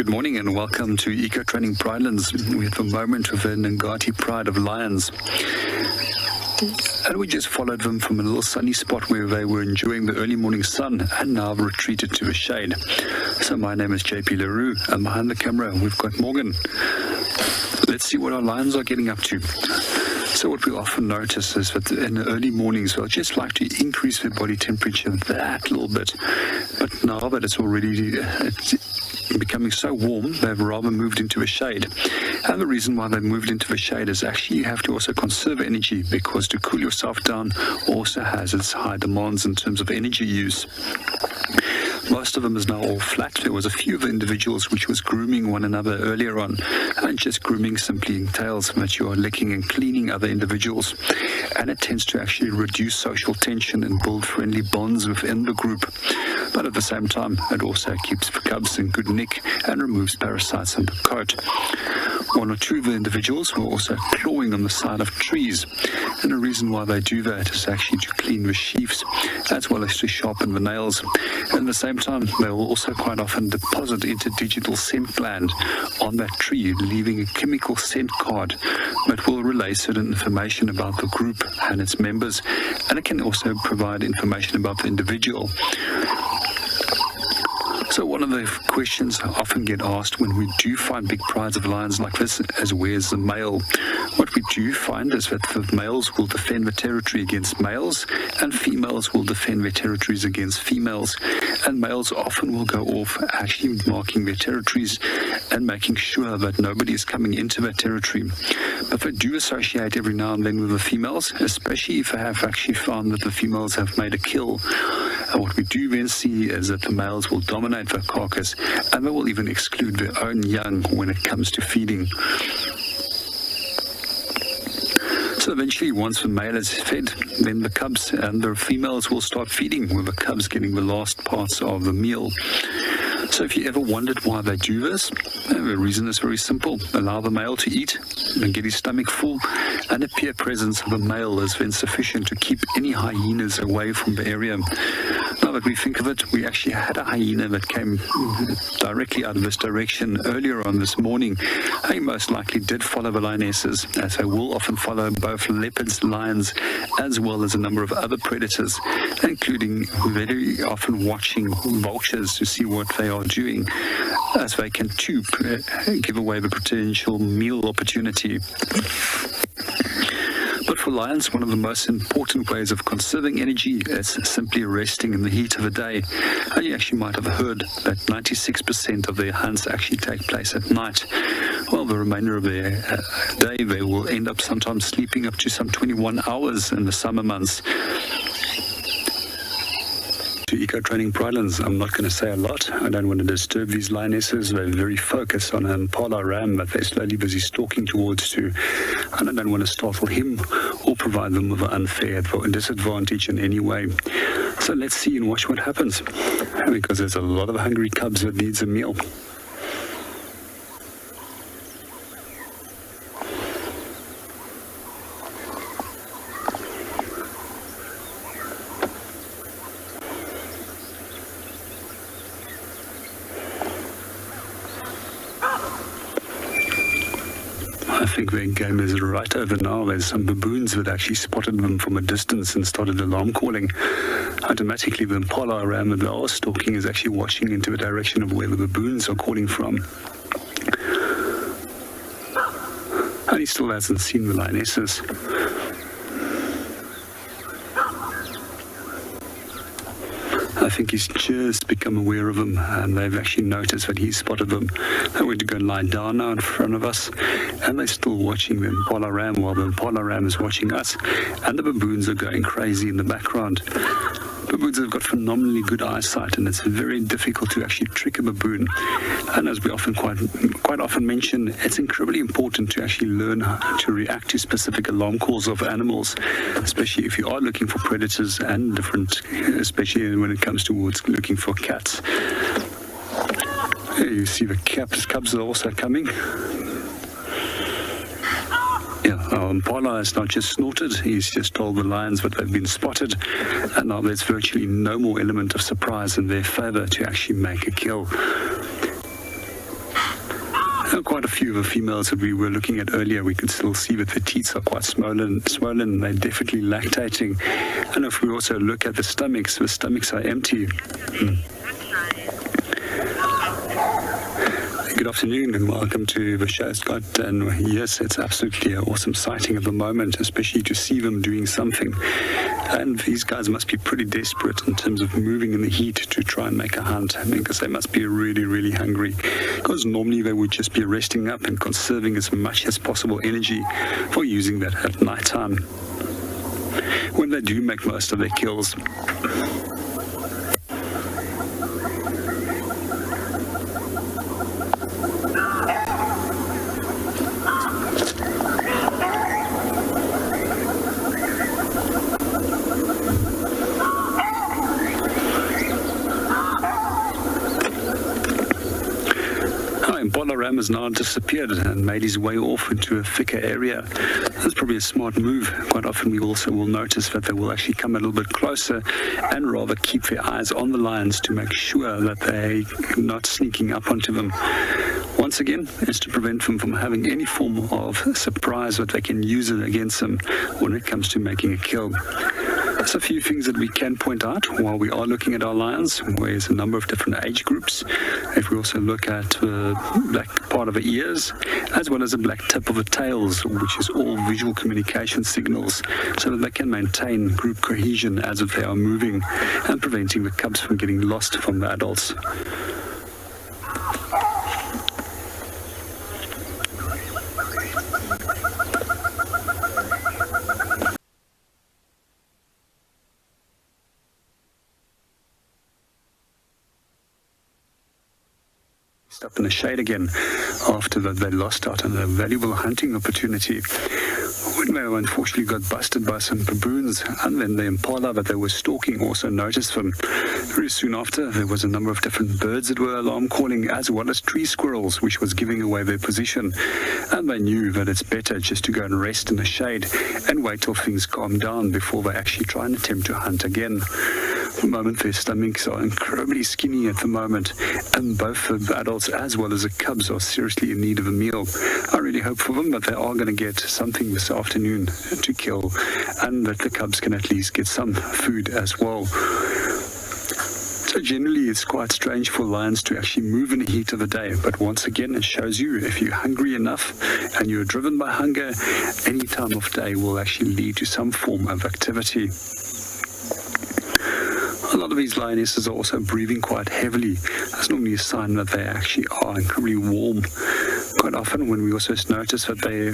Good morning and welcome to Eco Training Pridelands. We have a moment with the Ngati Pride of lions. And we just followed them from a little sunny spot where they were enjoying the early morning sun and now retreated to the shade. So my name is JP LaRue and behind the camera we've got Morgan. Let's see what our lions are getting up to. So what we often notice is that in the early mornings they'll just like to increase their body temperature that little bit. But now that it's already becoming so warm, they've rather moved into the shade. And the reason why they've moved into the shade is actually you have to also conserve energy, because to cool yourself down also has its high demands in terms of energy use. Most of them is now all flat. There was a few of the individuals which was grooming one another earlier on, and just grooming simply entails that you are licking and cleaning other individuals, and it tends to actually reduce social tension and build friendly bonds within the group. But at the same time, it also keeps the cubs in good nick and removes parasites in the coat. One or two of the individuals were also clawing on the side of trees, and the reason why they do that is actually to clean the sheaths as well as to sharpen the nails. And at the same time, they will also quite often deposit interdigital scent gland on that tree, leaving a chemical scent card that will relay certain information about the group and its members, and it can also provide information about the individual. So one of the questions I often get asked when we do find big prides of lions like this is, where's the male? What we do find is that the males will defend the territory against males, and females will defend their territories against females. And males often will go off actually marking their territories and making sure that nobody is coming into their territory. But they do associate every now and then with the females, especially if they have actually found that the females have made a kill. And what we do then see is that the males will dominate the carcass, and they will even exclude their own young when it comes to feeding. So eventually, once the male is fed, then the cubs and the females will start feeding, with the cubs getting the last parts of the meal. So if you ever wondered why they do this, the reason is very simple. Allow the male to eat and get his stomach full, and the peer presence of the male is then sufficient to keep any hyenas away from the area. Now that we think of it, we actually had a hyena that came directly out of this direction earlier on this morning. He most likely did follow the lionesses, as they will often follow both leopards, lions, as well as a number of other predators, including very often watching vultures to see what they are doing, as they can too give away the potential meal opportunity. But for lions, one of the most important ways of conserving energy is simply resting in the heat of the day. And you actually might have heard that 96% of their hunts actually take place at night. Well, the remainder of their day, they will end up sometimes sleeping up to some 21 hours in the summer months. To Eco Training Pridelands, I'm not going to say a lot. I don't want to disturb these lionesses. They're very focused on an impala ram that they're slowly busy stalking towards to, and I don't want to startle him or provide them with an unfair disadvantage in any way. So let's see and watch what happens, because there's a lot of hungry cubs that needs a meal. I think their game is right over now. There's some baboons that actually spotted them from a distance and started alarm calling. Automatically, the impala ram that they are stalking is actually watching into the direction of where the baboons are calling from. And he still hasn't seen the lionesses. I think he's just become aware of them, and they've actually noticed that he spotted them. They went to go and lie down now in front of us, and they're still watching the impala ram while the impala ram is watching us, and the baboons are going crazy in the background. Baboons have got phenomenally good eyesight, and it's very difficult to actually trick a baboon. And as we often quite often mention, it's incredibly important to actually learn how to react to specific alarm calls of animals, especially if you are looking for predators and different, especially when it comes towards looking for cats. You see the cubs are also coming. Yeah, impala has not just snorted, he's just told the lions that they've been spotted, and now there's virtually no more element of surprise in their favour to actually make a kill. Quite a few of the females that we were looking at earlier, we could still see that the teats are quite swollen. They're definitely lactating. And if we also look at the stomachs are empty. Good afternoon and welcome to the show, Scott. And yes, it's absolutely an awesome sighting at the moment, especially to see them doing something. And these guys must be pretty desperate in terms of moving in the heat to try and make a hunt. I mean, because they must be really, really hungry. Because normally they would just be resting up and conserving as much as possible energy for using that at night time, when they do make most of their kills. Ram has now disappeared and made his way off into a thicker area. That's probably a smart move. Quite often we also will notice that they will actually come a little bit closer and rather keep their eyes on the lions to make sure that they're not sneaking up onto them. Once again, it's to prevent them from having any form of surprise that they can use it against them when it comes to making a kill. There's a few things that we can point out while we are looking at our lions, where there's a number of different age groups. If we also look at the black part of the ears, as well as the black tip of the tails, which is all visual communication signals, so that they can maintain group cohesion as if they are moving and preventing the cubs from getting lost from the adults. Up in the shade again after that they lost out on a valuable hunting opportunity when they unfortunately got busted by some baboons, and then the impala that they were stalking also noticed them. Very soon after, there was a number of different birds that were alarm calling, as well as tree squirrels, which was giving away their position, and they knew that it's better just to go and rest in the shade and wait till things calm down before they actually try and attempt to hunt again. At the moment, their stomachs are incredibly skinny at the moment, and both the adults as well as the cubs are seriously in need of a meal. I really hope for them that they are going to get something this afternoon to kill, and that the cubs can at least get some food as well. So generally, it's quite strange for lions to actually move in the heat of the day, but once again, it shows you if you're hungry enough and you're driven by hunger, any time of day will actually lead to some form of activity. A lot of these lionesses are also breathing quite heavily. That's normally a sign that they actually are incredibly warm. Quite often when we also notice that they...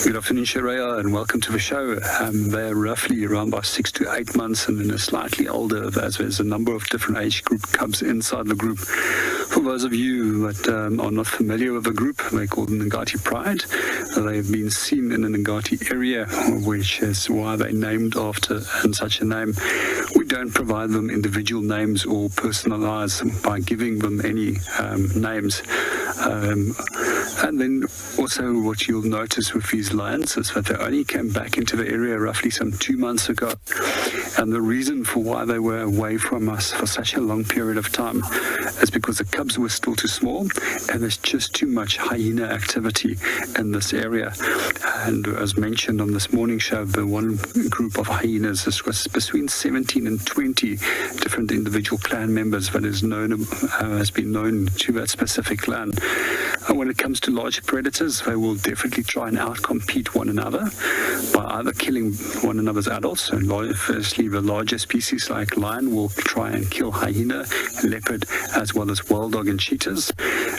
Good afternoon, Sharia, and welcome to the show. They're roughly around about 6 to 8 months, and then they're slightly older, as there's a number of different age group cubs inside the group. For those of you that are not familiar with the group, they call them Ngati Pride. They've been seen in the Ngati area, which is why they're named after and such a name. We don't provide them individual names or personalize by giving them any names. And then also what you'll notice with these lions is that they only came back into the area roughly some 2 months ago. And the reason for why they were away from us for such a long period of time is because the cubs were still too small and there's just too much hyena activity in this area. And as mentioned on this morning show, the one group of hyenas was between 17 and 20 different individual clan members that is known, has been known to that specific clan. And when it comes to large predators, they will definitely try and outcompete one another by either killing one another's adults. So firstly, the larger species like lion will try and kill hyena, leopard, as well as wild dog and cheetahs.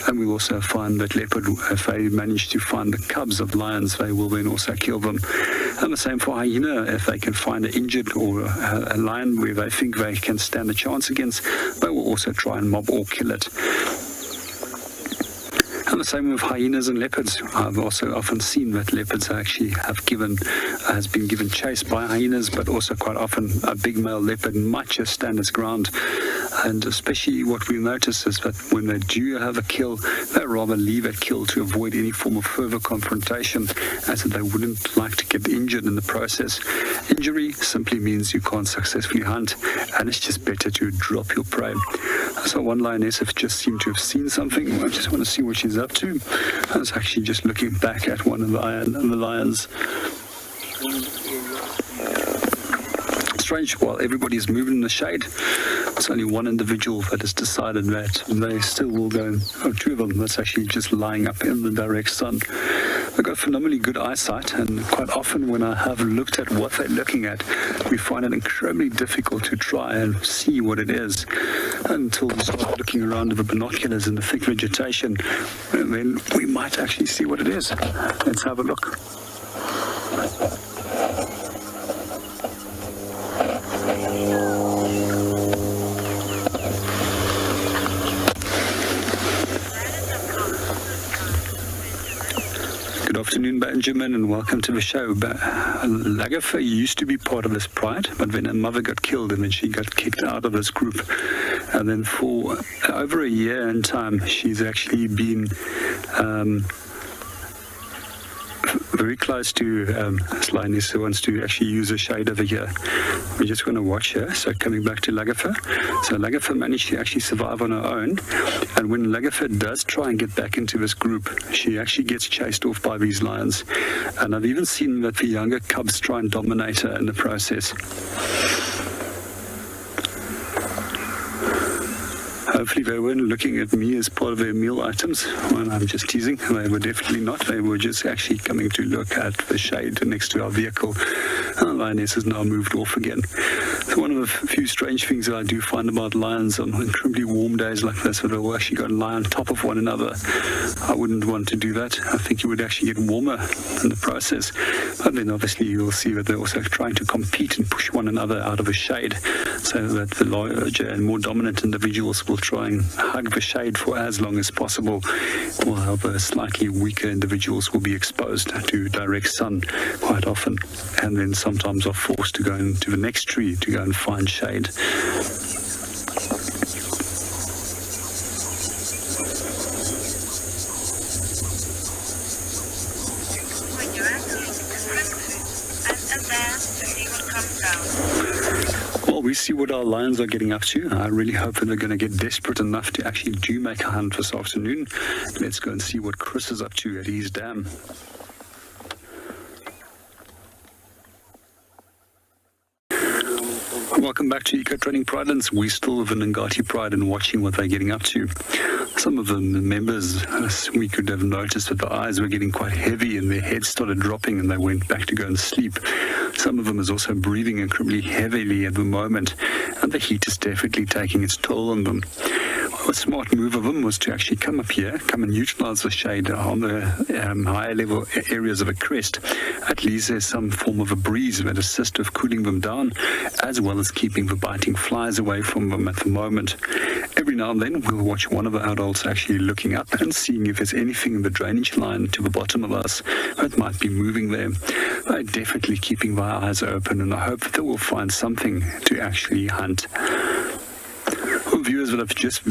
And we also find that leopard, if they manage to find the cubs of lions, they will then also kill them. And the same for hyena. If they can find an injured or a lion where they think they can stand a chance against, they will also try and mob or kill it. And the the same with hyenas and leopards. I've also often seen that leopards actually has been given chase by hyenas, but also quite often a big male leopard might just stand its ground. And especially what we notice is that when they do have a kill, they rather leave a kill to avoid any form of further confrontation, as they wouldn't like to get injured in the process. Injury simply means you can't successfully hunt, and it's just better to drop your prey. So one lioness have just seemed to have seen something. I just want to see what she's up to. I was actually just looking back at one of the lions. Strange, while everybody's moving in the shade, it's only one individual that has decided that they still will go, two of them that's actually just lying up in the direct sun. They've got phenomenally good eyesight, and quite often when I have looked at what they're looking at, we find it incredibly difficult to try and see what it is until we start looking around with the binoculars in the thick vegetation, and then we might actually see what it is. Let's have a look. Good afternoon, Benjamin, and welcome to the show. Lagertha used to be part of this pride, but then her mother got killed and then she got kicked out of this group. And then for over a year in time, she's actually been very close to Lioness, who wants to actually use a shade over here. We're just going to watch her. So coming back to Lagertha. So Lagertha managed to actually survive on her own. And when Lagertha does try and get back into this group, she actually gets chased off by these lions. And I've even seen that the younger cubs try and dominate her in the process. Hopefully they weren't looking at me as part of their meal items. Well, I'm just teasing. They were definitely not. They were just actually coming to look at the shade next to our vehicle. And the lioness has now moved off again. So one of the few strange things that I do find about lions on incredibly warm days like this, where they'll actually go and lie on top of one another. I wouldn't want to do that. I think you would actually get warmer in the process. But then obviously you'll see that they're also trying to compete and push one another out of the shade, so that the larger and more dominant individuals will try and hug the shade for as long as possible, while the slightly weaker individuals will be exposed to direct sun quite often, and then sometimes are forced to go into the next tree to go and find shade. Well, we see what our lions are getting up to. I really hope that they're going to get desperate enough to actually do make a hunt this afternoon. Let's go and see what Chris is up to at his dam. Welcome back to Eco Training Pridelands. We still live in Ngati Pride and watching what they're getting up to. Some of the members, we could have noticed that the eyes were getting quite heavy and their heads started dropping and they went back to go and sleep. Some of them is also breathing incredibly heavily at the moment, and the heat is definitely taking its toll on them. A smart move of them was to actually come up here, come and utilize the shade on the higher level areas of a crest. At least there's some form of a breeze that assists with cooling them down, as well as keeping the biting flies away from them at the moment. Every now and then we'll watch one of the adults actually looking up and seeing if there's anything in the drainage line to the bottom of us that might be moving there. They're definitely keeping their eyes open, and I hope that they will find something to actually hunt. Viewers that have just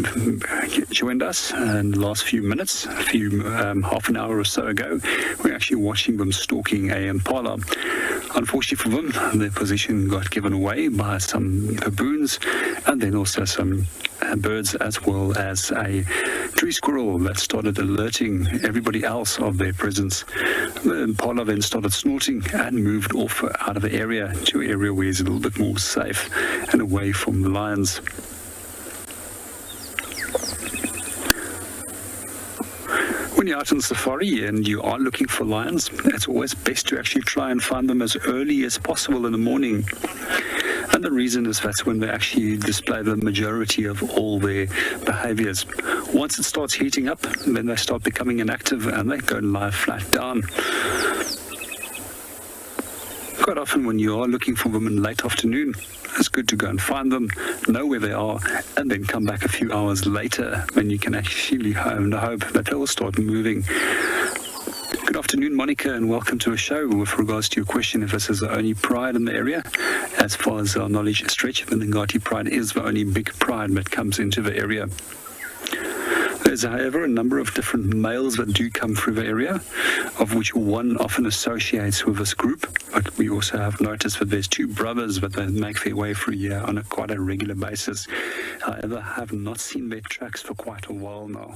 joined us in the last few minutes, half an hour or so ago, we're actually watching them stalking a impala. Unfortunately for them, their position got given away by some baboons and then also some birds, as well as a tree squirrel that started alerting everybody else of their presence. The impala then started snorting and moved off out of the area to an area where it's a little bit more safe and away from the lions. When you're out on safari and you are looking for lions, it's always best to actually try and find them as early as possible in the morning. And the reason is that's when they actually display the majority of all their behaviors. Once it starts heating up, then they start becoming inactive and they go and lie flat down. Quite often when you are looking for them in late afternoon, it's good to go and find them, know where they are, and then come back a few hours later when you can actually hope that they will start moving. Good afternoon, Monica, and welcome to a show. With regards to your question, if this is the only pride in the area, as far as our knowledge stretch, the Ngati Pride is the only big pride that comes into the area. There's, however, a number of different males that do come through the area, of which one often associates with this group. But we also have noticed that there's two brothers that they make their way through here on quite a regular basis. However, I have not seen their tracks for quite a while now.